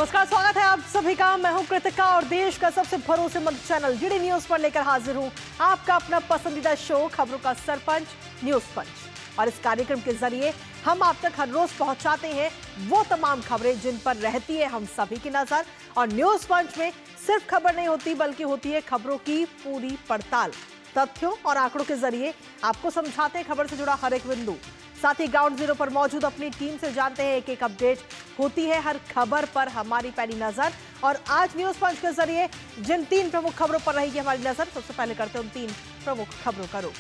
नमस्कार, स्वागत है आप सभी का। मैं हूं कृतिका और देश का सबसे भरोसेमंद चैनल डीडी न्यूज पर लेकर हाजिर हूं आपका अपना पसंदीदा शो खबरों का सरपंच न्यूज पंच। और इस कार्यक्रम के जरिए हम आप तक हर रोज पहुंचाते हैं वो तमाम खबरें जिन पर रहती है हम सभी की नजर। और न्यूज पंच में सिर्फ खबर नहीं होती बल्कि होती है खबरों की पूरी पड़ताल। तथ्यों और आंकड़ों के जरिए आपको समझाते हैं खबर से जुड़ा हर एक बिंदु। साथ ही ग्राउंड जीरो पर मौजूद अपनी टीम से जानते हैं एक एक अपडेट। होती है हर खबर पर हमारी पहली नजर। और आज न्यूज पंच के जरिए जिन 3 प्रमुख खबरों पर रहेगी हमारी नजर, सबसे पहले करते हैं उन 3 प्रमुख खबरों का रुख।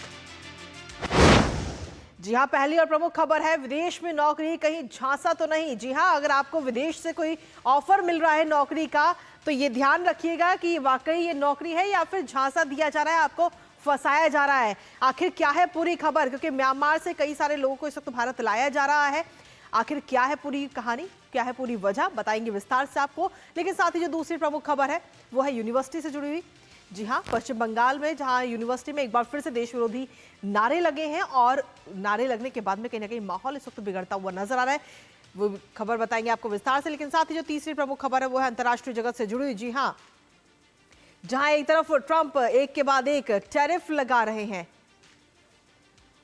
जी हां, पहली और प्रमुख खबर है विदेश में नौकरी, कहीं झांसा तो नहीं। जी हां, अगर आपको विदेश से कोई ऑफर मिल रहा है नौकरी का तो ये ध्यान रखिएगा कि वाकई ये नौकरी है या फिर झांसा दिया जा रहा है, आपको फंसाया जा रहा है। आखिर क्या है पूरी खबर, क्योंकि म्यांमार से कई सारे लोगों को इस वक्त भारत लाया जा रहा है। आखिर क्या है पूरी कहानी, क्या है पूरी वजह, बताएंगे विस्तार से आपको। लेकिन साथ ही जो दूसरी प्रमुख खबर है वो है यूनिवर्सिटी से जुड़ी हुई। जी हाँ, पश्चिम बंगाल में जहां यूनिवर्सिटी में एक बार फिर से देश विरोधी नारे लगे हैं और नारे लगने के बाद में कहीं ना कहीं माहौल इस वक्त बिगड़ता हुआ नजर आ रहा है। वो खबर बताएंगे आपको विस्तार से। लेकिन साथ ही जो तीसरी प्रमुख खबर है वो है अंतर्राष्ट्रीय जगत से जुड़ी हुई। जी हाँ, जहां एक तरफ ट्रंप एक के बाद एक टैरिफ लगा रहे हैं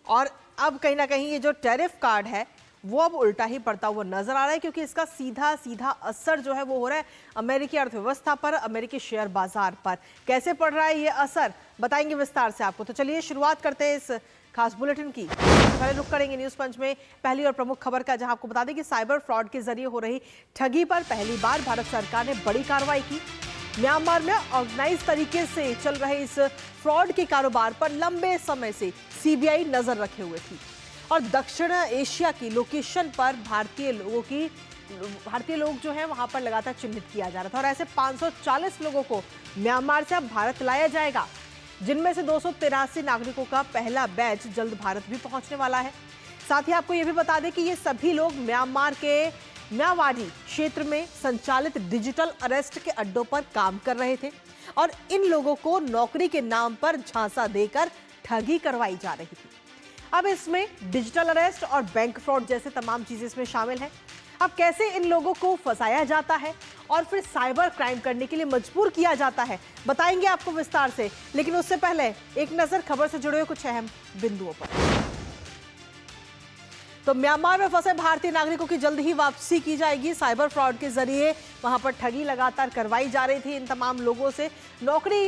और अब कहीं ना कहीं ये जो टैरिफ कार्ड है वो अब उल्टा ही पड़ता हुआ नजर आ रहा है, क्योंकि इसका सीधा सीधा असर जो है वो हो रहा है अमेरिकी अर्थव्यवस्था पर, अमेरिकी शेयर बाजार पर। कैसे पड़ रहा है ये असर, बताएंगे विस्तार से आपको। तो चलिए शुरुआत करते हैं इस खास बुलेटिन की। पहले रुक करेंगे न्यूज पंच में पहली और प्रमुख खबर का, जहां आपको बता दें कि साइबर फ्रॉड के जरिए हो रही ठगी पर पहली बार भारत सरकार ने बड़ी कार्रवाई की। म्यांमार में ऑर्गेनाइज तरीके से चल रहे इस फ्रॉड के कारोबार पर लंबे समय से सीबीआई नजर रखे हुए थी और दक्षिण एशिया की लोकेशन पर भारतीय लोग जो हैं वहां पर लगातार चिन्हित किया जा रहा था। और ऐसे 540 लोगों को म्यांमार से अब भारत लाया जाएगा, जिनमें से 283 नागरिकों का पहला बैच जल्द भारत भी पहुंचने वाला है। साथ ही आपको यह भी बता दें कि ये सभी लोग म्यांमार के म्यावाडी क्षेत्र में संचालित डिजिटल अरेस्ट के अड्डों पर काम कर रहे थे और इन लोगों को नौकरी के नाम पर झांसा देकर ठगी करवाई जा रही थी। अब इसमें डिजिटल अरेस्ट और बैंक फ्रॉड जैसे तमाम चीजें इसमें शामिल हैं। अब कैसे इन लोगों को फंसाया जाता है और फिर साइबर क्राइम करने के लिए मजबूर किया जाता है, बताएंगे आपको विस्तार से। लेकिन उससे पहले एक नजर खबर से जुड़े हुए कुछ अहम बिंदुओं पर। तो म्यांमार में फंसे भारतीय नागरिकों की जल्द ही वापसी की जाएगी। साइबर फ्रॉड के जरिए वहां पर ठगी लगातार करवाई जा रही थी। इन तमाम लोगों से नौकरी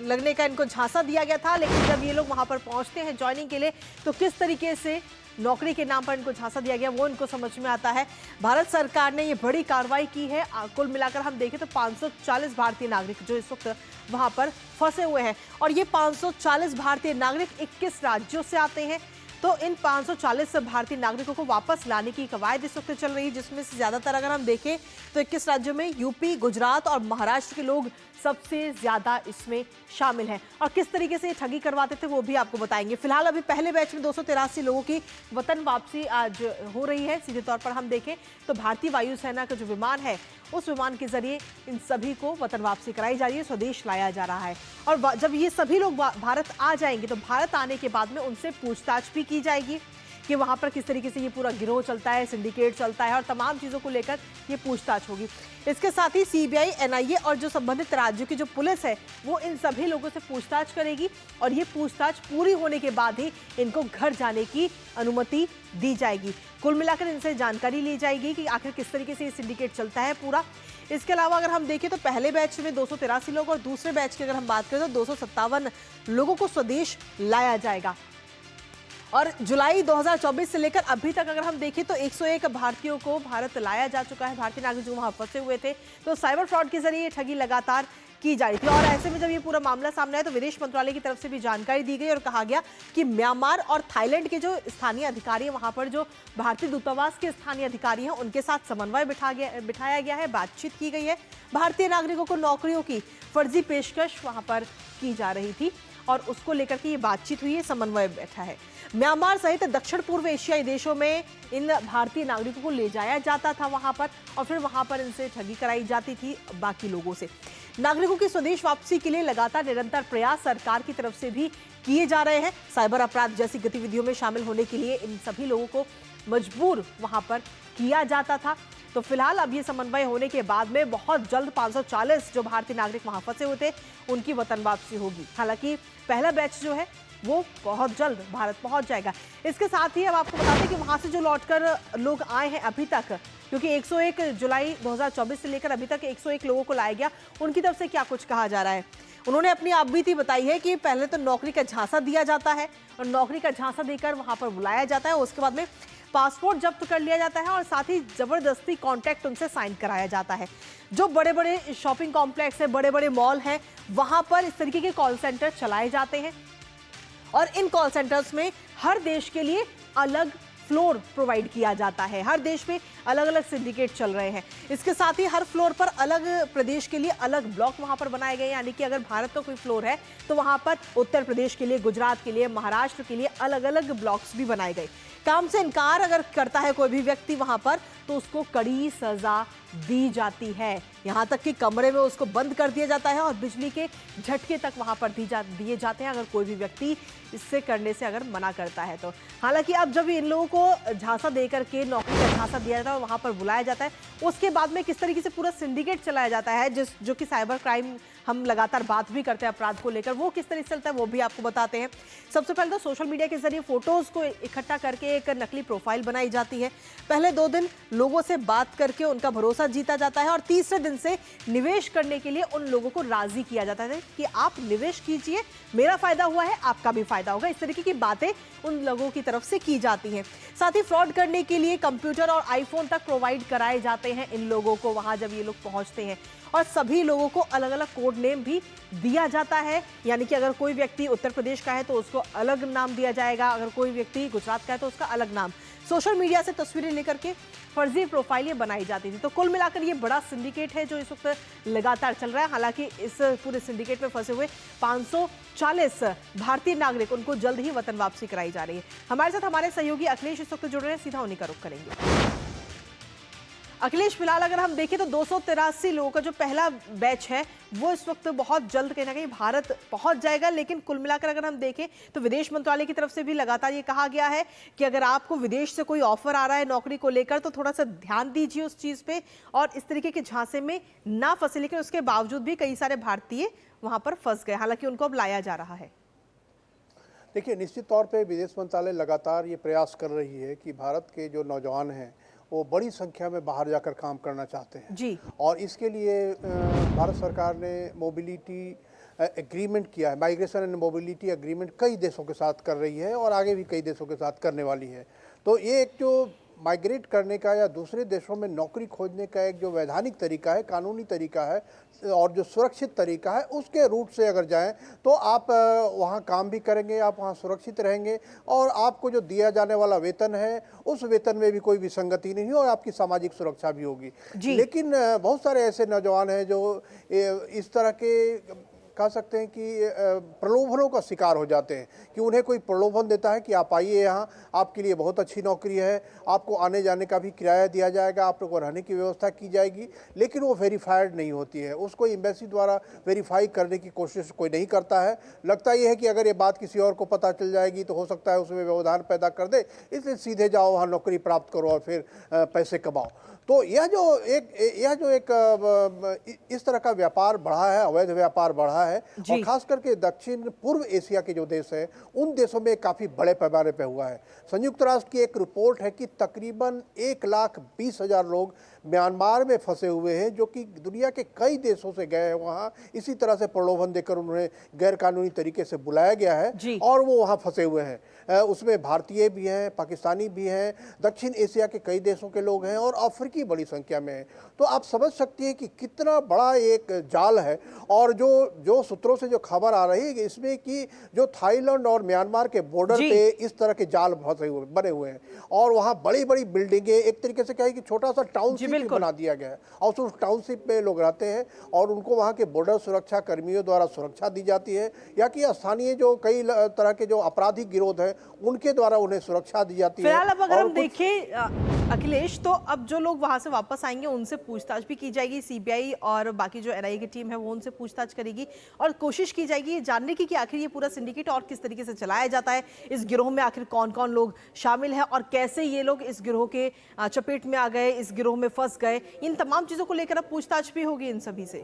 लगने का इनको झांसा दिया गया था, लेकिन जब ये लोग वहां पर पहुंचते हैं ज्वाइनिंग के लिए तो किस तरीके से नौकरी के नाम पर इनको झांसा दिया गया वो इनको समझ में आता है। भारत सरकार ने ये बड़ी कार्रवाई की है। कुल मिलाकर हम देखें तो 540 भारतीय नागरिक जो इस वक्त वहां पर फंसे हुए हैं और ये 540 भारतीय नागरिक 21 राज्यों से आते हैं। तो इन 540 भारतीय नागरिकों को वापस लाने की कवायद इस वक्त चल रही है, जिसमें से ज्यादातर अगर हम देखें तो 21 राज्यों में यूपी, गुजरात और महाराष्ट्र के लोग सबसे ज्यादा इसमें शामिल हैं। और किस तरीके से ये ठगी करवाते थे वो भी आपको बताएंगे। फिलहाल अभी पहले बैच में 283 लोगों की वतन वापसी आज हो रही है। सीधे तौर पर हम देखें तो भारतीय वायुसेना का जो विमान है उस विमान के जरिए इन सभी को वतन वापसी कराई जा रही है, स्वदेश लाया जा रहा है। और जब ये सभी लोग भारत आ जाएंगे तो भारत आने के बाद में उनसे पूछताछ भी की जाएगी कि वहां पर किस तरीके से ये पूरा गिरोह चलता है, सिंडिकेट चलता है और तमाम चीजों को लेकर ये पूछताछ होगी। इसके साथ ही सीबीआई, एनआईए और जो संबंधित राज्यों की जो पुलिस है वो इन सभी लोगों से पूछताछ करेगी और ये पूछताछ पूरी होने के बाद ही इनको घर जाने की अनुमति दी जाएगी। कुल मिलाकर इनसे जानकारी ली जाएगी कि आखिर किस तरीके से ये सिंडिकेट चलता है पूरा। इसके अलावा अगर हम देखें तो पहले बैच में 283 लोग और दूसरे बैच की अगर हम बात करें तो 257 लोगों को स्वदेश लाया जाएगा। और जुलाई 2024 से लेकर अभी तक अगर हम देखें तो 101 भारतीयों को भारत लाया जा चुका है, भारतीय नागरिक जो वहां फंसे हुए थे। तो साइबर फ्रॉड के जरिए ठगी लगातार की जा रही थी और ऐसे में जब ये पूरा मामला सामने आया तो विदेश मंत्रालय की तरफ से भी जानकारी दी गई और कहा गया कि म्यांमार और थाईलैंड के जो स्थानीय अधिकारी हैं, वहां पर जो भारतीय दूतावास के स्थानीय अधिकारी हैं उनके साथ समन्वय बिठाया गया है, बातचीत की गई है। भारतीय नागरिकों को नौकरियों की फर्जी पेशकश वहां पर की जा रही थी और उसको लेकर के ये बातचीत हुई है, समन्वय बैठा है। म्यांमार सहित दक्षिण पूर्व एशियाई देशों में इन भारतीय नागरिकों को ले जाया जाता था वहां पर और फिर वहां पर इनसे ठगी कराई जाती थी बाकी लोगों से। नागरिकों की स्वदेश वापसी के लिए लगातार निरंतर प्रयास सरकार की तरफ से भी किए जा रहे हैं। साइबर अपराध जैसी गतिविधियों में शामिल होने के लिए इन सभी लोगों को मजबूर वहां पर किया जाता था। तो फिलहाल अब ये समन्वय होने के बाद में बहुत जल्द 540 जो भारतीय नागरिक वहां फंसे हुए थे उनकी वतन वापसी होगी। हालांकि पहला बैच जो है वो बहुत जल्द भारत पहुंच जाएगा। इसके साथ ही अब आपको बता दें कि वहां से जो लौटकर लोग आए हैं अभी तक, क्योंकि 101 जुलाई 2024 से लेकर अभी तक 101 लोगों को लाया गया, उनकी तरफ से क्या कुछ कहा जा रहा है। उन्होंने अपनी आप बीती बताई है कि पहले तो नौकरी का झांसा दिया जाता है और नौकरी का झांसा देकर वहां पर बुलाया जाता है, उसके बाद में पासपोर्ट जब्त कर लिया जाता है और साथ ही जबरदस्ती कॉन्ट्रैक्ट उनसे साइन कराया जाता है। जो बड़े बड़े शॉपिंग कॉम्प्लेक्स है, बड़े बड़े मॉल हैं, वहां पर इस तरीके के कॉल सेंटर चलाए जाते हैं और इन कॉल सेंटर्स में हर देश के लिए अलग फ्लोर प्रोवाइड किया जाता है। हर देश में अलग अलग सिंडिकेट चल रहे हैं। इसके साथ ही हर फ्लोर पर अलग प्रदेश के लिए अलग ब्लॉक वहां पर बनाए गए, यानी कि अगर भारत का कोई फ्लोर है तो वहां पर उत्तर प्रदेश के लिए, गुजरात के लिए, महाराष्ट्र के लिए अलग अलग ब्लॉक्स भी बनाए गए। काम से इनकार अगर करता है कोई भी व्यक्ति वहां पर तो उसको कड़ी सजा दी जाती है। यहां तक कि कमरे में उसको बंद कर दिया जाता है और बिजली के झटके तक वहां पर दिए जाते हैं अगर कोई भी व्यक्ति इससे करने से अगर मना करता है तो। हालांकि अब जब इन लोगों को झांसा देकर के नौकरी का झांसा दिया जाता है और वहां पर बुलाया जाता है, उसके बाद में किस तरीके से पूरा सिंडिकेट चलाया जाता है, जो कि साइबर क्राइम हम लगातार बात भी करते हैं अपराध को लेकर, वो किस तरह से चलता है वो भी आपको बताते हैं। सबसे पहले तो सोशल मीडिया के जरिए फोटोज को इकट्ठा करके एक नकली प्रोफाइल बनाई जाती है। पहले 2 दिन लोगों से बात करके उनका भरोसा जीता जाता है और तीसरे दिन से निवेश करने के लिए उन लोगों को राजी किया जाता है कि आप निवेश कीजिए, मेरा फायदा हुआ है, आपका भी फायदा होगा। इस तरीके की बातें उन लोगों की तरफ से की जाती हैं। साथ ही फ्रॉड करने के लिए कंप्यूटर और आईफोन तक प्रोवाइड कराए जाते हैं इन लोगों को वहां जब ये लोग पहुंचते हैं। और सभी लोगों को अलग अलग कोड नेम भी दिया जाता है, यानी कि अगर कोई व्यक्ति उत्तर प्रदेश का है तो उसको अलग नाम दिया जाएगा, अगर कोई व्यक्ति गुजरात का है तो उसका अलग नाम। सोशल मीडिया से तस्वीरें लेकर के फर्जी प्रोफाइल ये बनाई जाती थी। तो कुल मिलाकर ये बड़ा सिंडिकेट है जो इस वक्त लगातार चल रहा है। हालांकि इस पूरे सिंडिकेट में फंसे हुए 540 भारतीय नागरिक, उनको जल्द ही वतन वापसी कराई जा रही है। हमारे साथ हमारे सहयोगी अखिलेश इस वक्त जुड़ रहे हैं, सीधा उन्हीं का रुख करेंगे। अखिलेश, फिलहाल अगर हम देखें तो 283 लोगों का जो पहला बैच है वो इस वक्त बहुत जल्द कहीं ना कहीं भारत पहुंच जाएगा, लेकिन कुल मिलाकर अगर हम देखें तो विदेश मंत्रालय की तरफ से भी लगातार ये कहा गया है कि अगर आपको विदेश से कोई ऑफर आ रहा है नौकरी को लेकर तो थोड़ा सा ध्यान दीजिए उस चीज़ पे और इस तरीके के झांसे में ना फंसे। लेकिन उसके बावजूद भी कई सारे भारतीय वहां पर फंस गए, हालांकि उनको अब लाया जा रहा है। देखिए, निश्चित तौर पे विदेश मंत्रालय लगातार ये प्रयास कर रही है कि भारत के जो नौजवान हैं वो बड़ी संख्या में बाहर जाकर काम करना चाहते हैं जी। और इसके लिए भारत सरकार ने मोबिलिटी एग्रीमेंट किया है, माइग्रेशन एंड मोबिलिटी एग्रीमेंट कई देशों के साथ कर रही है और आगे भी कई देशों के साथ करने वाली है। तो ये एक जो माइग्रेट करने का या दूसरे देशों में नौकरी खोजने का एक जो वैधानिक तरीका है, कानूनी तरीका है और जो सुरक्षित तरीका है, उसके रूट से अगर जाएं तो आप वहां काम भी करेंगे, आप वहां सुरक्षित रहेंगे और आपको जो दिया जाने वाला वेतन है उस वेतन में भी कोई विसंगति नहीं और आपकी सामाजिक सुरक्षा भी होगी। लेकिन बहुत सारे ऐसे नौजवान हैं जो इस तरह के कह सकते हैं कि प्रलोभनों का शिकार हो जाते हैं कि उन्हें कोई प्रलोभन देता है कि आप आइए यहाँ, आपके लिए बहुत अच्छी नौकरी है, आपको आने जाने का भी किराया दिया जाएगा, आप लोगों को रहने की व्यवस्था की जाएगी, लेकिन वो वेरीफाइड नहीं होती है, उसको एम्बेसी द्वारा वेरीफाई करने की कोशिश कोई नहीं करता है। लगता यह है कि अगर ये बात किसी और को पता चल जाएगी तो हो सकता है उसमें व्यवधान पैदा कर दे, इसलिए सीधे जाओ वहाँ नौकरी प्राप्त करो और फिर पैसे कमाओ। तो यह जो एक इस तरह का व्यापार बढ़ा है, अवैध व्यापार बढ़ा है और खास करके दक्षिण पूर्व एशिया के जो देश हैं उन देशों में काफ़ी बड़े पैमाने पे हुआ है। संयुक्त राष्ट्र की एक रिपोर्ट है कि तकरीबन 1,20,000 लोग म्यांमार में फंसे हुए हैं जो कि दुनिया के कई देशों से गए हैं वहाँ, इसी तरह से प्रलोभन देकर उन्हें गैरकानूनी तरीके से बुलाया गया है और वो वहाँ फंसे हुए हैं। उसमें भारतीय भी हैं, पाकिस्तानी भी हैं, दक्षिण एशिया के कई देशों के लोग हैं और अफ्रीकी बड़ी संख्या में हैं। तो आप समझ सकती हैं कि कितना बड़ा एक जाल है और जो सूत्रों से जो खबर आ रही है इसमें कि जो थाईलैंड और म्यांमार के बॉर्डर पे इस तरह के जाल बने हुए हैं और वहाँ बड़ी बड़ी बिल्डिंगें, एक तरीके से कहे कि छोटा सा टाउनशिप बना दिया गया है और उस टाउनशिप में लोग रहते हैं और उनको वहाँ के बॉर्डर सुरक्षा कर्मियों द्वारा सुरक्षा दी जाती है या कि स्थानीय जो कई तरह के जो आपराधिक गिरोह है उनके द्वारा उन्हें सुरक्षा दी जाती है। फिलहाल अब अगर हम देखें अखिलेश, तो अब जो लोग वहां से वापस आएंगे उनसे पूछताछ भी की जाएगी। सीबीआई और बाकी जो एनआईए की टीम है वो उनसे पूछताछ करेगी और कोशिश की जाएगी ये जानने की कि आखिर ये पूरा सिंडिकेट और किस तरीके से चलाया जाता है, इस गिरोह में आखिर कौन कौन लोग शामिल है और कैसे ये लोग इस गिरोह के चपेट में आ गए, इस गिरोह में फंस गए। इन तमाम चीजों को लेकर अब पूछताछ भी होगी इन सभी से।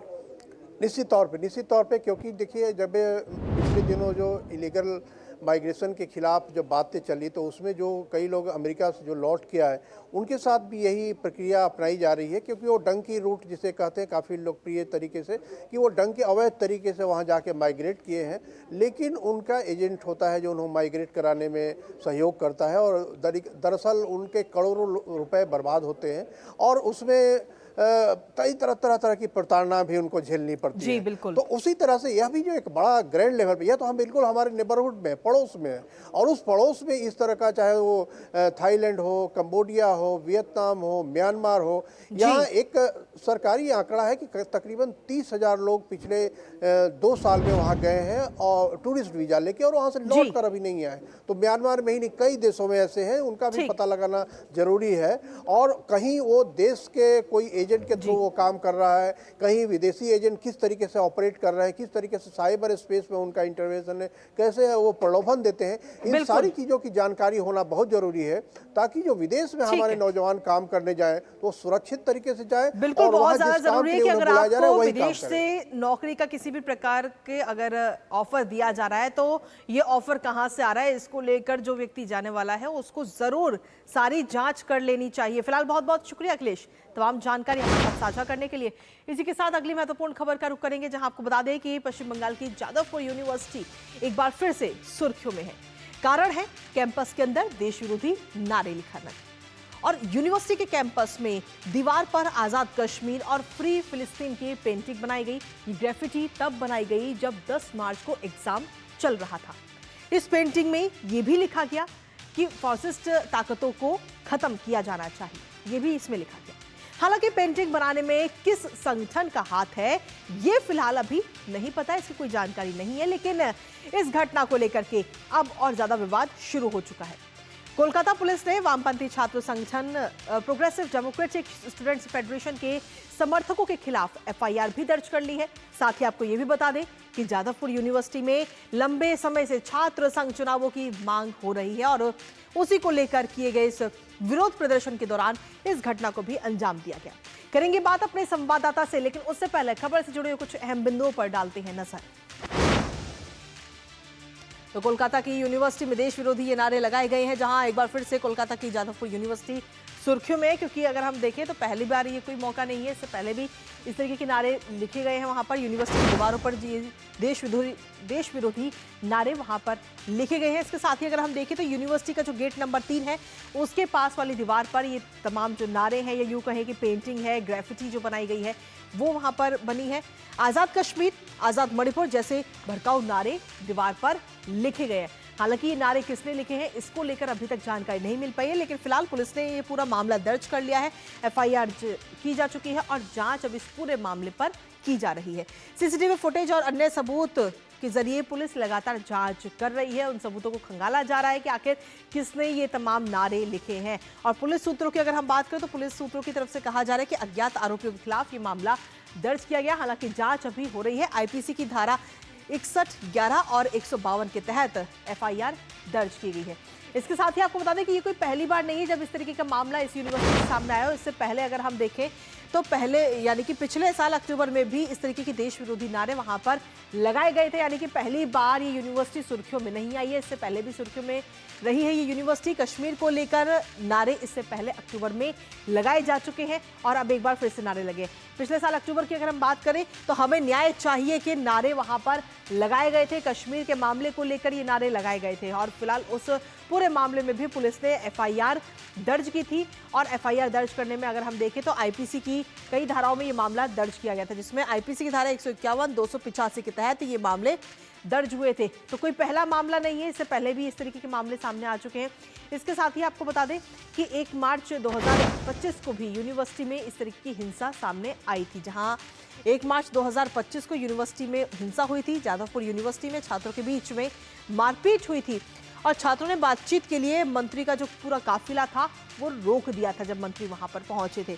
निश्चित तौर पे क्योंकि देखिए, जब पिछले दिनों जो इलीगल माइग्रेशन के खिलाफ जब बातें चली तो उसमें जो कई लोग अमेरिका से जो लौट के आए उनके साथ भी यही प्रक्रिया अपनाई जा रही है, क्योंकि वो डंकी रूट जिसे कहते हैं काफ़ी लोकप्रिय तरीके से, कि वो डंकी अवैध तरीके से वहाँ जाके माइग्रेट किए हैं, लेकिन उनका एजेंट होता है जो उन्हें माइग्रेट कराने में सहयोग करता है और दरअसल उनके करोड़ों रुपए बर्बाद होते हैं और उसमें कई तरह की प्रताड़ना भी उनको झेलनी पड़ती है। बिल्कुल। तो उसी तरह से यह भी जो एक बड़ा ग्रैंड लेवल पे, यह तो हम बिल्कुल हमारे नेबरहुड में, पड़ोस में है, और उस पड़ोस में इस तरह का, चाहे वो थाईलैंड हो, कंबोडिया हो, वियतनाम हो, म्यांमार हो, यहाँ एक सरकारी आंकड़ा है कि तकरीबन 30,000 लोग पिछले 2 साल में वहाँ गए हैं और टूरिस्ट वीजा लेके, और वहाँ से लौट कर अभी नहीं आए। तो म्यांमार में ही नहीं, कई देशों में ऐसे हैं, उनका भी पता लगाना जरूरी है। और कहीं वो देश के कोई एजेंट के थ्रू वो काम कर रहा है, कहीं विदेशी एजेंट किस तरीके से ऑपरेट कर रहे हैं, किस तरीके से साइबर स्पेस में उनका इंटरवेंशन है, कैसे वो प्रलोभन देते हैं, इन सारी चीजों की जानकारी होना बहुत जरूरी है, ताकि जो विदेश में हमारे नौजवान काम करने जाए तो सुरक्षित तरीके से जाए। बिल्कुल, बहुत ज्यादा जरूरी है कि अगर आपको विदेश से नौकरी का किसी भी प्रकार के अगर ऑफर दिया जा रहा है तो ये ऑफर कहां से आ रहा है, इसको लेकर जो व्यक्ति जाने वाला है उसको जरूर सारी जांच कर लेनी चाहिए। फिलहाल बहुत बहुत शुक्रिया अखिलेश, तमाम जानकारी हमारे साथ साझा करने के लिए। इसी के साथ अगली महत्वपूर्ण खबर का रुख करेंगे, जहां आपको बता दें कि पश्चिम बंगाल की जादवपुर यूनिवर्सिटी एक बार फिर से सुर्खियों में है। कारण है कैंपस के अंदर देश विरोधी नारे लिखाना। और यूनिवर्सिटी के कैंपस में दीवार पर आजाद कश्मीर और फ्री फिलिस्तीन की पेंटिंग बनाई गई। ये ग्रेफिटी तब बनाई गई जब 10 मार्च को एग्जाम चल रहा था। इस पेंटिंग में यह भी लिखा गया कि फासिस्ट ताकतों को खत्म किया जाना चाहिए, ये भी इसमें लिखा गया। हालांकि पेंटिंग बनाने में किस संगठन का हाथ है ये फिलहाल अभी नहीं पता, इसकी कोई जानकारी नहीं है, लेकिन इस घटना को लेकर के अब और ज्यादा विवाद शुरू हो चुका है। कोलकाता पुलिस ने वामपंथी छात्र संगठन प्रोग्रेसिव डेमोक्रेटिक स्टूडेंट्स फेडरेशन के समर्थकों के खिलाफ एफआईआर भी दर्ज कर ली है। साथ ही आपको यह भी बता दें कि जादवपुर यूनिवर्सिटी में लंबे समय से छात्र संघ चुनावों की मांग हो रही है और उसी को लेकर किए गए इस विरोध प्रदर्शन के दौरान इस घटना को भी अंजाम दिया गया। करेंगे बात अपने संवाददाता से, लेकिन उससे पहले खबर से जुड़े हुए कुछ अहम बिंदुओं पर डालते हैं नजर। तो कोलकाता की यूनिवर्सिटी में देश विरोधी ये नारे लगाए गए हैं, जहां एक बार फिर से कोलकाता की जादवपुर यूनिवर्सिटी सुर्खियों में, क्योंकि अगर हम देखें तो पहली बार ये कोई मौका नहीं है, इससे पहले भी इस तरीके के नारे लिखे गए हैं वहां पर। यूनिवर्सिटी की दीवारों पर देश विरोधी नारे वहां पर लिखे गए हैं। इसके साथ ही अगर हम देखें तो यूनिवर्सिटी का जो गेट नंबर 3 है उसके पास वाली दीवार पर ये तमाम जो नारे हैं, या यूं कहें कि पेंटिंग है, ग्रेफिटी जो बनाई गई है वो वहां पर बनी है। आजाद कश्मीर, आजाद मणिपुर जैसे भड़काऊ नारे दीवार पर लिखे गए हैं। हालांकि ये नारे किसने लिखे हैं इसको लेकर अभी तक जानकारी नहीं मिल पाई है, लेकिन फिलहाल पुलिस ने ये पूरा मामला दर्ज कर लिया है, एफआईआर की जा चुकी है और जांच अब इस पूरे मामले पर की जा रही है। सीसीटीवी फुटेज और अन्य सबूत के जरिए पुलिस लगातार जांच कर रही है। उन सबूतों को खंगाला जा रहा है कि आखिर किसने ये तमाम नारे लिखे हैं। और पुलिस सूत्रों की अगर हम बात करें तो पुलिस सूत्रों की तरफ से कहा जा रहा है कि अज्ञात आरोपियों के खिलाफ ये मामला दर्ज किया गया। हालांकि जांच अभी हो रही है। आईपीसी की धारा 61, 11 और 152 के तहत एफआईआर दर्ज की गई है। इसके साथ ही आपको बता दें कि ये कोई पहली बार नहीं है जब इस तरीके का मामला इस यूनिवर्सिटी के सामने आया हो। इससे पहले अगर हम देखें तो पहले यानी कि पिछले साल अक्टूबर में भी इस तरीके के देश विरोधी नारे वहां पर लगाए गए थे। यानी कि पहली बार ये यूनिवर्सिटी सुर्खियों में नहीं आई है, इससे पहले भी सुर्खियों में रही है ये यूनिवर्सिटी। कश्मीर को लेकर नारे इससे पहले अक्टूबर में लगाए जा चुके हैं और अब एक बार फिर से नारे लगे। पिछले साल अक्टूबर की अगर हम बात करें तो हमें न्याय चाहिए कि नारे वहां पर लगाए गए थे। कश्मीर के मामले को लेकर ये नारे लगाए गए थे और फिलहाल उस पूरे मामले में भी पुलिस ने एफआईआर दर्ज की थी। और एफआईआर दर्ज करने में अगर हम देखें तो आईपीसी की कई धाराओं में ये मामला दर्ज किया गया था, जिसमें आईपीसी की धारा 151, 285 के तहत ये मामले दर्ज हुए थे। तो कोई पहला मामला नहीं है, इससे पहले भी इस तरीके के मामले सामने आ चुके हैं। इसके साथ ही आपको बता दें कि 1 मार्च 2025 को भी यूनिवर्सिटी में इस तरीके की हिंसा सामने आई थी, जहां 1 मार्च 2025 को यूनिवर्सिटी में हिंसा हुई थी। जादवपुर यूनिवर्सिटी में छात्रों के बीच में मारपीट हुई थी और छात्रों ने बातचीत के लिए मंत्री का जो पूरा काफिला था वो रोक दिया था जब मंत्री वहां पर पहुंचे थे।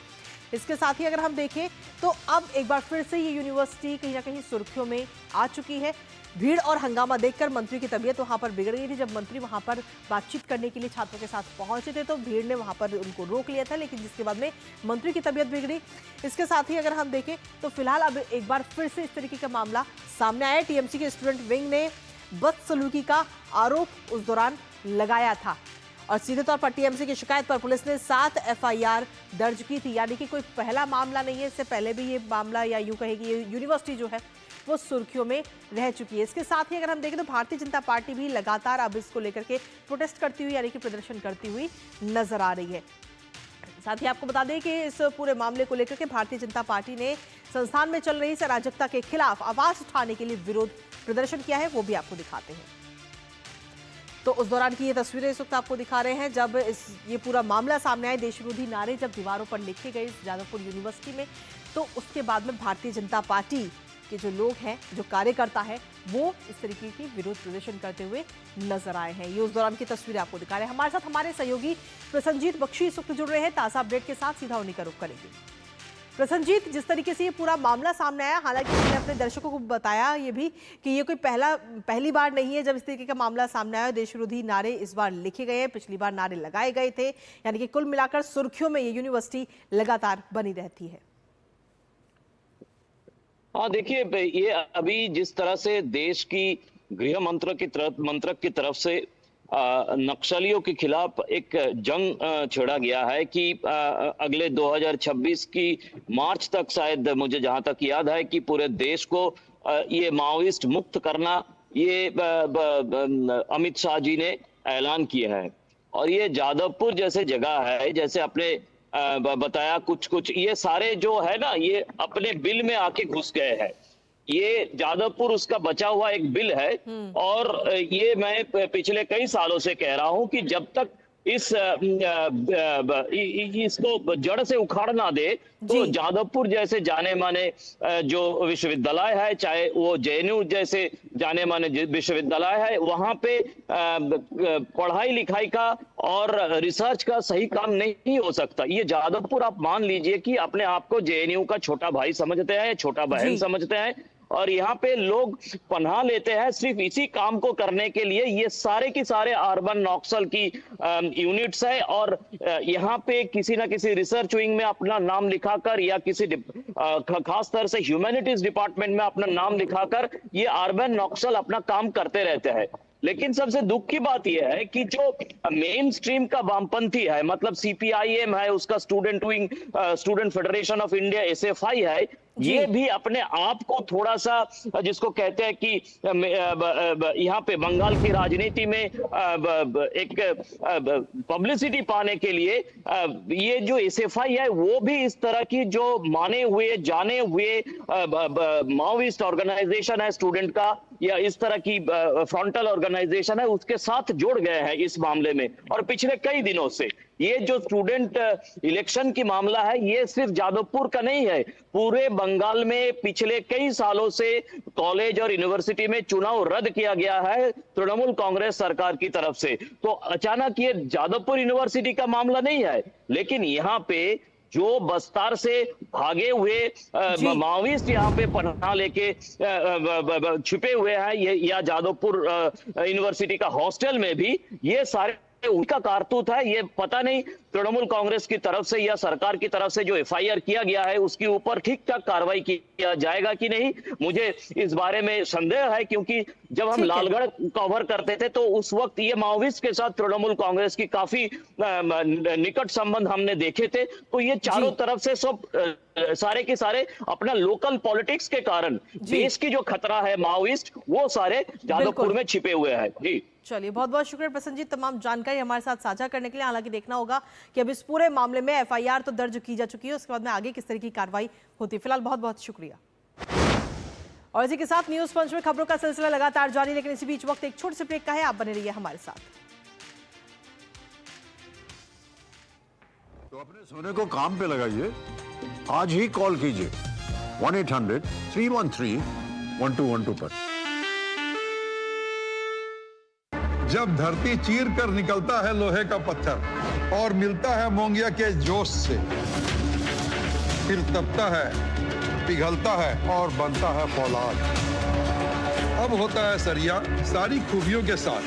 इसके साथ ही अगर हम देखें तो अब एक बार फिर से ये यूनिवर्सिटी कहीं ना कहीं सुर्खियों में आ चुकी है। भीड़ और हंगामा देखकर मंत्री की तबीयत वहां पर बिगड़ गई थी। जब मंत्री वहां पर बातचीत करने के लिए छात्रों के साथ पहुंचे थे तो भीड़ ने वहां पर उनको रोक लिया था, लेकिन जिसके बाद में मंत्री की तबीयत बिगड़ी। इसके साथ ही अगर हम देखें तो फिलहाल अब एक बार फिर से इस तरीके का मामला सामने आया। टीएमसी के स्टूडेंट विंग ने बदसलूकी का आरोप उस दौरान लगाया था और सीधे तौर पर टीएमसी की शिकायत पर पुलिस ने 7 एफआईआर दर्ज की थी। यानी कि कोई पहला मामला नहीं है, इससे पहले भी ये मामला या यूं कहे कि ये यूनिवर्सिटी जो है वो सुर्खियों में रह चुकी है। इसके साथ ही अगर हम देखें तो भारतीय जनता पार्टी भी लगातार अब इसको लेकर के प्रोटेस्ट करती हुई यानी कि प्रदर्शन करती हुई नजर आ रही है। साथ ही आपको बता दें कि इस पूरे मामले को लेकर के भारतीय जनता पार्टी ने संस्थान में चल रही इस अराजकता के खिलाफ आवाज उठाने के लिए विरोध प्रदर्शन किया है, वो भी आपको दिखाते हैं। तो उस दौरान की ये तस्वीरें इस वक्त आपको दिखा रहे हैं जब ये पूरा मामला सामने आए। देश विरोधी नारे जब दीवारों पर लिखे गए जादवपुर यूनिवर्सिटी में, तो उसके बाद में भारतीय जनता पार्टी के जो लोग हैं, जो कार्यकर्ता है, वो इस तरीके की विरोध प्रदर्शन करते हुए नजर आए हैं। ये उस दौरान की तस्वीरें आपको दिखा रहे हैं। हमारे साथ हमारे सहयोगी प्रसन्नजीत बख्शी इस वक्त जुड़ रहे हैं। ताज़ा अपडेट के साथ सीधा उन्हीं का रुख करेंगे। प्रसन्नजीत, जिस तरीके से ये पूरा मामला सामने आया, हालांकि मैंने अपने दर्शकों को बताया ये भी कि ये कोई पहली बार नहीं है जब इस तरीके का मामला सामने आया। देश विरोधी नारे इस बार लिखे गए हैं, पिछली बार नारे लगाए गए थे, यानी कि कुल मिलाकर सुर्खियों में ये यूनिवर्सिटी लगातार बनी रहती है। हाँ, देखिए, ये अभी जिस तरह से देश की गृह मंत्रक की तरफ से नक्सलियों के खिलाफ एक जंग छेड़ा गया है कि अगले 2026 की मार्च तक, शायद मुझे जहां तक याद है, कि पूरे देश को ये माओइस्ट मुक्त करना, ये अमित शाह जी ने ऐलान किया है। और ये जादवपुर जैसे जगह है, जैसे आपने बताया, कुछ ये सारे जो है ना, ये अपने बिल में आके घुस गए हैं। ये जादवपुर उसका बचा हुआ एक बिल है और ये मैं पिछले कई सालों से कह रहा हूं कि जब तक इसको जड़ से उखाड़ ना दे तो जादवपुर जैसे जाने माने जो विश्वविद्यालय है, चाहे वो जेएनयू जैसे जाने माने विश्वविद्यालय है, वहां पे पढ़ाई लिखाई का और रिसर्च का सही काम नहीं हो सकता। ये जादवपुर आप मान लीजिए कि अपने आप को जेएनयू का छोटा भाई समझते हैं, छोटा बहन समझते हैं, और यहाँ पे लोग पनाह लेते हैं सिर्फ इसी काम को करने के लिए। ये सारे की सारे अर्बन नक्सल की यूनिट्स है और यहाँ पे किसी ना किसी रिसर्च विंग में अपना नाम लिखाकर या किसी खास तरह से ह्यूमैनिटीज डिपार्टमेंट में अपना नाम लिखाकर ये अर्बन नक्सल अपना काम करते रहते हैं। लेकिन सबसे दुख की बात यह है कि जो मेन स्ट्रीम का वामपंथी है, मतलब सीपीआईएम है, उसका student wing, student federation of India SFI है, ये भी अपने आप को थोड़ा सा, जिसको कहते हैं कि यहाँ पे बंगाल की राजनीति में एक पब्लिसिटी पाने के लिए ये जो एसएफआई है वो भी इस तरह की जो माने हुए जाने हुए माओइस्ट ऑर्गेनाइजेशन है स्टूडेंट का, या इस तरह की फ्रंटल ऑर्गेनाइजेशन है, उसके साथ जोड़ गए हैं इस मामले में। और पिछले कई दिनों से ये जो स्टूडेंट इलेक्शन की मामला है, ये सिर्फ जादवपुर का नहीं है, पूरे बंगाल में पिछले कई सालों से कॉलेज और यूनिवर्सिटी में चुनाव रद्द किया गया है तृणमूल कांग्रेस सरकार की तरफ से। तो अचानक ये जादवपुर यूनिवर्सिटी का मामला नहीं है, लेकिन यहाँ पे जो बस्तार से भागे हुए माओइस्ट यहाँ पे पनाह लेके छिपे हुए हैं, या जादवपुर यूनिवर्सिटी का हॉस्टल में भी, ये सारे उनका कारतूत है। ये पता नहीं तृणमूल कांग्रेस की तरफ से या सरकार की तरफ से जो एफआईआर किया गया है उसके ऊपर ठीक ठाक कार्रवाई किया जाएगा कि नहीं, मुझे इस बारे में संदेह है। क्योंकि जब हम लालगढ़ कवर करते थे तो उस वक्त ये माओविस्ट के साथ तृणमूल कांग्रेस की काफी निकट संबंध हमने देखे थे। तो ये चारों तरफ से सब सारे के सारे अपना लोकल पॉलिटिक्स के कारण देश की जो खतरा है माओइस्ट, वो सारे जादवपुर में छिपे हुए हैं। जी चलिए, बहुत बहुत शुक्रिया प्रसन्नजीत, तमाम जानकारी हमारे साथ साझा करने के लिए। हालांकि देखना होगा कि अब इस पूरे मामले में एफआईआर तो दर्ज की जा चुकी है, उसके बाद में आगे किस तरह की कार्रवाई होती है। फिलहाल बहुत बहुत शुक्रिया। और इसी के साथ न्यूज पंच में खबरों का सिलसिला लगातार जारी, लेकिन इसी बीच वक्त एक छोटे से ब्रेक का है, आप बने रहिए हमारे साथ। तो अपने सोने को काम पे लगाइए, आज ही कॉल कीजिए 1-800-313-1212 पर। जब धरती चीर कर निकलता है लोहे का पत्थर और मिलता है मोंगिया के जोश से, फिर तपता है, पिघलता है और बनता है फौलाद। अब होता है सरिया सारी खूबियों के साथ।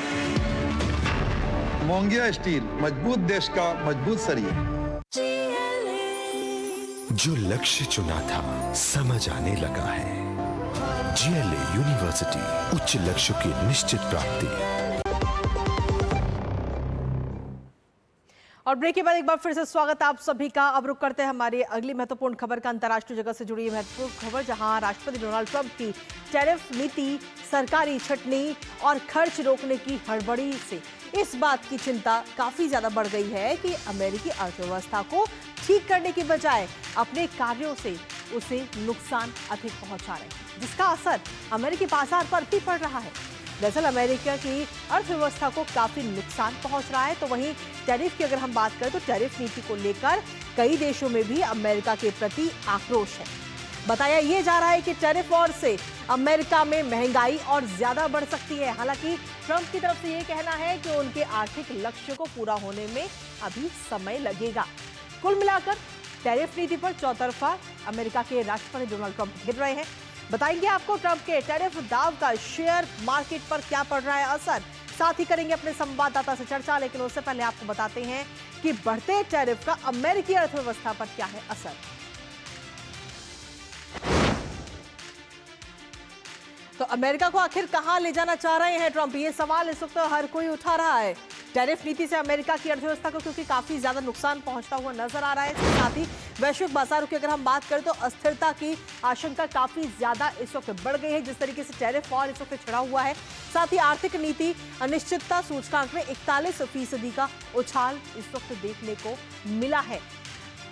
मोंगिया स्टील, मजबूत देश का मजबूत सरिया। जो लक्ष्य चुना था समझ आने लगा है। GLA यूनिवर्सिटी, उच्च लक्ष्य की निश्चित प्राप्ति। और ब्रेक के बाद एक बार फिर से स्वागत आप सभी का। अब रुक करते हैं हमारी अगली महत्वपूर्ण खबर का, अंतर्राष्ट्रीय जगत से जुड़ी महत्वपूर्ण खबर, जहां राष्ट्रपति डोनाल्ड ट्रंप की टैरिफ नीति, सरकारी छटनी और खर्च रोकने की हड़बड़ी से इस बात की चिंता काफी ज्यादा बढ़ गई है कि अमेरिकी अर्थव्यवस्था को ठीक करने की बजाय अपने कार्यों से उसे नुकसान अधिक पहुंचा रहे हैं, जिसका असर अमेरिकी बाजार पर भी पड़ रहा है। दरअसल अमेरिका की अर्थव्यवस्था को काफी नुकसान पहुंच रहा है। तो वहीं टैरिफ की अगर हम बात करें तो टैरिफ नीति को लेकर कई देशों में भी अमेरिका के प्रति आक्रोश है। बताया ये जा रहा है कि टैरिफ वॉर से अमेरिका में महंगाई और ज्यादा बढ़ सकती है। हालांकि ट्रंप की तरफ से ये कहना है कि उनके आर्थिक लक्ष्य को पूरा होने में अभी समय लगेगा। कुल मिलाकर टैरिफ नीति पर चौतरफा अमेरिका के राष्ट्रपति डोनाल्ड ट्रंप घिर रहे हैं। बताएंगे आपको ट्रंप के टैरिफ दाव का शेयर मार्केट पर क्या पड़ रहा है असर। साथ ही करेंगे अपने संवाददाता से चर्चा, लेकिन उससे पहले आपको बताते हैं कि बढ़ते टैरिफ का अमेरिकी अर्थव्यवस्था पर क्या है असर। तो अमेरिका को आखिर कहां ले जाना चाह रहे हैं ट्रंप, ये सवाल इस वक्त हर कोई उठा रहा है। टैरिफ नीति से अमेरिका की अर्थव्यवस्था को क्योंकि काफी ज्यादा नुकसान पहुंचता हुआ नजर आ रहा है। इसके साथ ही वैश्विक बाजारों की अगर हम बात करें तो अस्थिरता की आशंका काफी ज्यादा इस वक्त बढ़ गई है, जिस तरीके से टैरिफ वॉर इस वक्त छिड़ा हुआ है। साथ ही आर्थिक नीति अनिश्चितता सूचकांक में 41% का उछाल इस वक्त देखने को मिला है।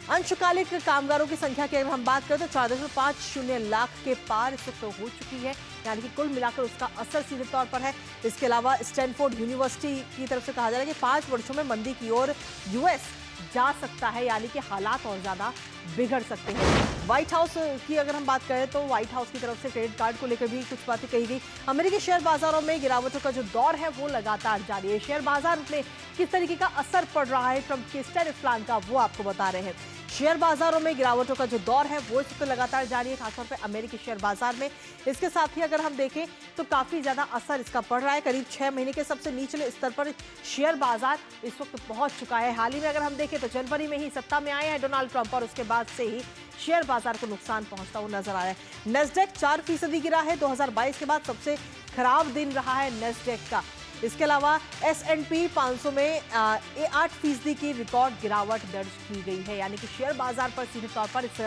अंशकालिक कामगारों की संख्या की अगर हम बात करें तो 4.50 लाख के पार इस वक्त हो चुकी है, यानी कि कुल मिलाकर उसका असर सीधे तौर पर है। इसके अलावा स्टैनफोर्ड यूनिवर्सिटी की तरफ से कहा जा रहा है कि 5 वर्षों में मंदी की ओर यूएस जा सकता है, यानी कि हालात और ज्यादा बिगड़ सकते हैं। व्हाइट हाउस की अगर हम बात करें तो व्हाइट हाउस की तरफ से क्रेडिट कार्ड को लेकर भी कुछ बातें कही गई। अमेरिकी शेयर बाजारों में गिरावटों का जो दौर है वो लगातार जारी है। शेयर बाजार में किस तरीके का असर पड़ रहा है ट्रंप के टैरिफ प्लान का, वो आपको बता रहे हैं। शेयर बाजारों में गिरावटों का जो दौर है वो इस वक्त लगातार जारी है, खासतौर पे अमेरिकी शेयर बाजार में। इसके साथ ही अगर हम देखें तो काफी ज्यादा असर इसका पड़ रहा है। करीब 6 महीने के सबसे निचले स्तर पर शेयर बाजार इस वक्त पहुंच चुका है। हाल ही में अगर हम देखें तो जनवरी में ही सत्ता में आए हैं डोनाल्ड ट्रंप और उसके बाद से ही शेयर बाजार को नुकसान पहुंचता हुआ नजर आ रहा है। नेस्डेक 4% गिरा है, 2022 के बाद सबसे खराब दिन रहा है नेस्डेक का। इसके अलावा S&P 500 में 8% की रिकॉर्ड गिरावट दर्ज की गई है, यानी कि शेयर बाजार पर सीधे तौर पर इस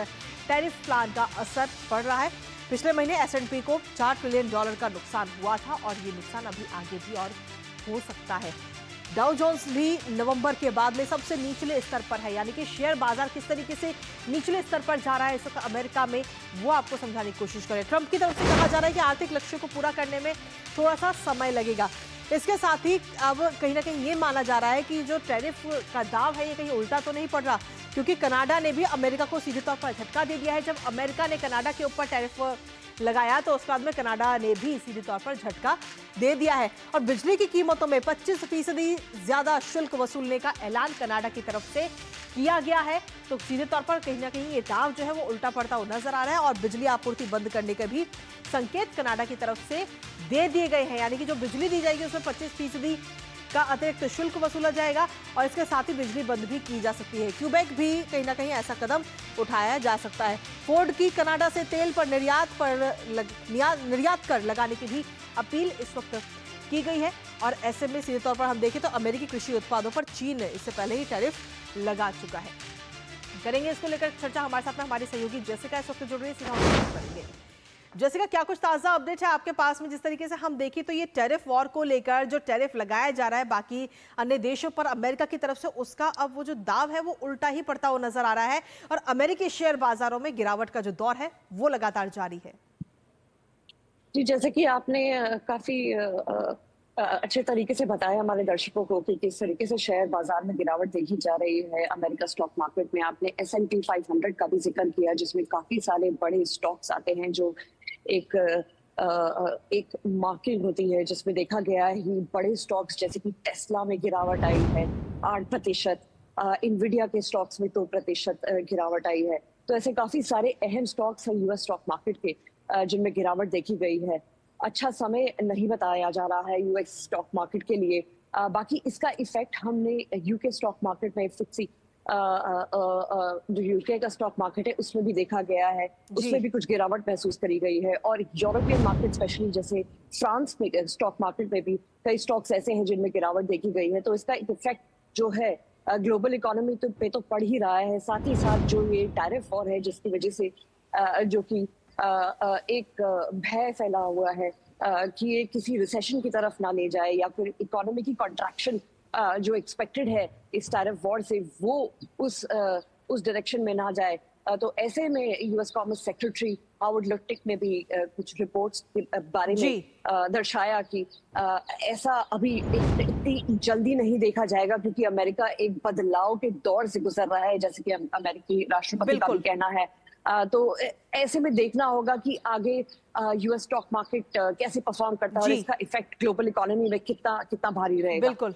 टैरिफ प्लान का असर पड़ रहा है। पिछले महीने S&P को $4 ट्रिलियन का नुकसान हुआ था और ये नुकसान अभी आगे भी और हो सकता है। डाउ जोन्स भी नवंबर के बाद में सबसे निचले स्तर पर है, यानी कि शेयर बाजार किस तरीके से निचले स्तर पर जा रहा है इस वक्त अमेरिका में, वो आपको समझाने की कोशिश करें। ट्रंप की तरफ से कहा जा रहा है कि आर्थिक लक्ष्य को पूरा करने में थोड़ा सा समय लगेगा। इसके साथ ही अब कहीं ना कहीं ये माना जा रहा है कि जो टैरिफ का दाव है ये कहीं उल्टा तो नहीं पड़ रहा, क्योंकि कनाडा ने भी अमेरिका को सीधे तौर पर झटका दे दिया है। जब अमेरिका ने कनाडा के ऊपर टैरिफ लगाया तो उसके बाद में कनाडा ने भी सीधे तौर पर झटका दे दिया है और बिजली की कीमतों में 25% ज्यादा शुल्क वसूलने का ऐलान कनाडा की तरफ से किया गया है। तो सीधे तौर पर कहीं ना कहीं ये दाव जो है वो उल्टा पड़ता हुआ नजर आ रहा है और बिजली आपूर्ति बंद करने के भी संकेत कनाडा की तरफ से दे दिए गए हैं, यानी कि जो बिजली दी जाएगी उसमें 25% का अतिरिक्त शुल्क वसूला जाएगा और इसके साथ ही बिजली बंद भी की जा सकती है। क्यूबेक भी कहीं ना कहीं ऐसा कदम उठाया जा सकता है। फोर्ड की कनाडा से तेल पर निर्यात कर लगाने की भी अपील इस वक्त की गई है और ऐसे में सीधे तौर पर हम देखें तो अमेरिकी कृषि उत्पादों पर चीन इससे पहले ही टैरिफ लगा चुका है। करेंगे इसको लेकर चर्चा, हमारे साथ में हमारी सहयोगी जेसिका इस वक्त जुड़ रही है, सीधा करेंगे। जेसिका, क्या कुछ ताज़ा अपडेट है आपके पास में? जिस तरीके से हम देखें तो ये टैरिफ वॉर को लेकर जो टैरिफ लगाया जा रहा है बाकी अन्य देशों पर अमेरिका की तरफ से, उसका अब वो जो दाव है वो उल्टा ही पड़ता हुआ नजर आ रहा है और अमेरिकी शेयर बाजारों में गिरावट का जो दौर है वो लगातार जारी है। जी, जैसे कि आपने काफी अच्छे तरीके से बताया हमारे दर्शकों को कि किस तरीके से शेयर बाजार में गिरावट देखी जा रही है। अमेरिका स्टॉक मार्केट में आपने S&P 500 का भी जिक्र किया, जिसमें काफी सारे बड़े स्टॉक्स आते हैं जो एक एक मार्केट होती है जिसमें देखा गया है कि बड़े स्टॉक्स जैसे कि टेस्ला में गिरावट आई है 8%, इनविडिया के स्टॉक्स में 2% गिरावट आई है। तो ऐसे काफी सारे अहम स्टॉक्स हैं यूएस स्टॉक मार्केट के जिनमें गिरावट देखी गई है। अच्छा समय नहीं बताया जा रहा है यूएस स्टॉक मार्केट के लिए। बाकी इसका इफेक्ट हमने यूके स्टॉक मार्केट में फिक्सी जो यूके का स्टॉक मार्केट है उसमें भी देखा गया है, उसमें भी कुछ गिरावट महसूस करी गई है। और यूरोपियन मार्केट स्पेशली जैसे फ्रांस में स्टॉक मार्केट में भी कई स्टॉक्स ऐसे हैं जिनमें गिरावट देखी गई है। तो इसका इफेक्ट जो है ग्लोबल इकोनॉमी पे तो पड़ ही रहा है, साथ ही साथ जो ये टैरिफ वॉर है जिसकी वजह से जो कि एक भय फैला हुआ है कि ये किसी रिसेशन की तरफ ना ले जाए या फिर इकोनॉमी की कॉन्ट्रैक्शन जो एक्सपेक्टेड है इस टैरिफ वॉर से वो उस डायरेक्शन में ना जाए। तो ऐसे में यूएस कॉमर्स सेक्रेटरी हावर्ड लुट्टिक ने भी कुछ रिपोर्ट्स के बारे में दर्शाया कि ऐसा अभी इतनी जल्दी नहीं देखा जाएगा क्योंकि अमेरिका एक बदलाव के दौर से गुजर रहा है, जैसे कि अमेरिकी राष्ट्रपति का भी कहना है। तो ऐसे में देखना होगा कि आगे यूएस स्टॉक मार्केट कैसे परफॉर्म करता है और इसका इफेक्ट ग्लोबल इकोनॉमी में कितना भारी रहेगा। बिल्कुल,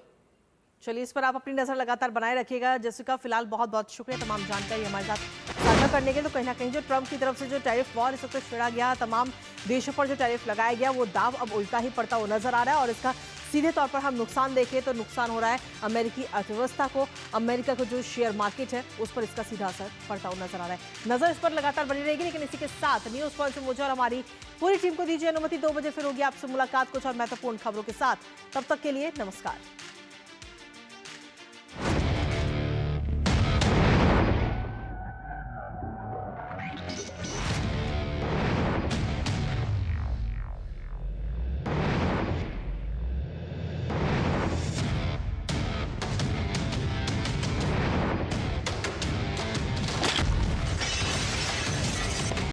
चलिए इस पर आप अपनी नजर लगातार बनाए रखिएगा। जैसिका, फिलहाल बहुत बहुत शुक्रिया तमाम जानकारी हमारे साथ साझा करने के। तो कहीं ना कहीं जो ट्रंप की तरफ से जो टैरिफ वॉर इस वक्त छेड़ा गया, तमाम देशों पर जो टैरिफ लगाया गया, वो दाव अब उल्टा ही पड़ता हुआ नजर आ रहा है। और इसका सीधे तौर पर हम नुकसान देखें तो नुकसान हो रहा है अमेरिकी अर्थव्यवस्था को, अमेरिका को जो शेयर मार्केट है उस पर इसका सीधा असर पड़ता हुआ नजर आ रहा है। नजर इस पर लगातार बनी रहेगी, लेकिन इसी के साथ न्यूज पॉइंट से मुझे और हमारी पूरी टीम को दीजिए अनुमति। 2 बजे फिर होगी आपसे मुलाकात कुछ और महत्वपूर्ण खबरों के साथ। तब तक के लिए नमस्कार।